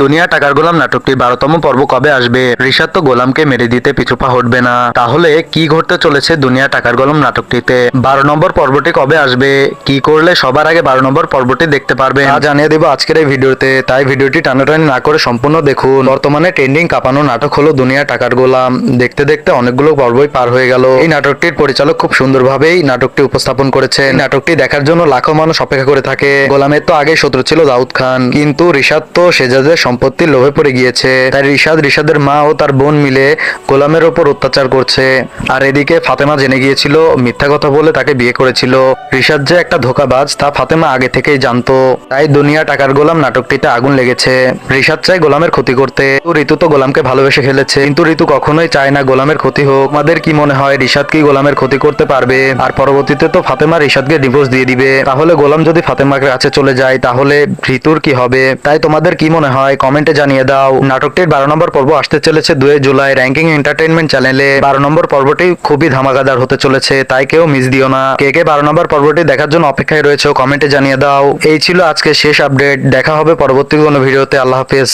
দুনিয়া টাকার গোলাম নাটকটি 12তম পর্ব কবে আসবে? রিশাদ তো গোলামকে মেরে দিতে পিছুপা হটবে না। তাহলে কি ঘটতে চলেছে দুনিয়া টাকার গোলাম নাটকটিতে? 12 নম্বর পর্বটি কবে আসবে? কি করলে সবার আগে 12 নম্বর পর্বটি দেখতে পারবেন তা জানিয়ে দেবো আজকের এই ভিডিওতে। তাই ভিডিওটি টানাটানি না করে সম্পূর্ণ দেখুন। বর্তমানে ট্রেন্ডিং কাঁপানো নাটক হলো দুনিয়া টাকার গোলাম। দেখতে দেখতে অনেকগুলো পর্বই পার হয়ে গেল। এই নাটকটির পরিচালক খুব সুন্দরভাবেই নাটকটি উপস্থাপন করেছেন। নাটকটি দেখার জন্য লাখো মানুষ অপেক্ষা করে থাকে। গোলামের তো আগে শত্রু ছিল দাউদ খান, কিন্তু রিশাদ তো সেজাদের সম্পত্তির লোভে পড়ে গিয়েছে। তাই রিশাদের মা ও তার বোন মিলে গোলামের ওপর অত্যাচার করছে। আর এদিকে ফাতেমা জেনে গিয়েছিল মিথ্যা কথা বলে তাকে বিয়ে করেছিল। রিশাদ যে একটা ধোঁকাবাজ তা ফাতেমা আগে থেকেই জানতো। তাই দুনিয়া টাকার গোলাম নাটকটিতে আগুন লেগেছে। রিশাদ চায় গোলামের ক্ষতি করতে। ঋতু তো গোলামকে ভালোবেসে ফেলেছে, কিন্তু ঋতু কখনোই চায় না গোলামের ক্ষতি হোক। আমাদের কি মনে হয় রিশাদ কি গোলামের ক্ষতি করতে পারবে? আর পরবর্তীতে তো ফাতেমা রিশাদকে ডিভোর্স দিয়ে দিবে। তাহলে গোলাম যদি ফাতেমার কাছে চলে যায় তাহলে ঋতুর কি হবে? তাই তোমাদের কি মনে হয় কমেন্টে জানিয়ে দাও। নাটকটির 12 নম্বর পর্ব আসতে চলেছে 2 জুলাই র্যাঙ্কিং এন্টারটেইনমেন্ট চ্যানেলে। 12 নম্বর পর্বটি খুবই ধামাকাদার হতে চলেছে, তাই কেউ মিস দিও না। কে কে 12 নম্বর পর্বটি দেখার জন্য অপেক্ষায় রয়েছে কমেন্টে জানিয়ে দাও। এই ছিল আজকে শেষ আপডেট। দেখা হবে পরবর্তী কোনো ভিডিওতে। আল্লাহ হাফেজ।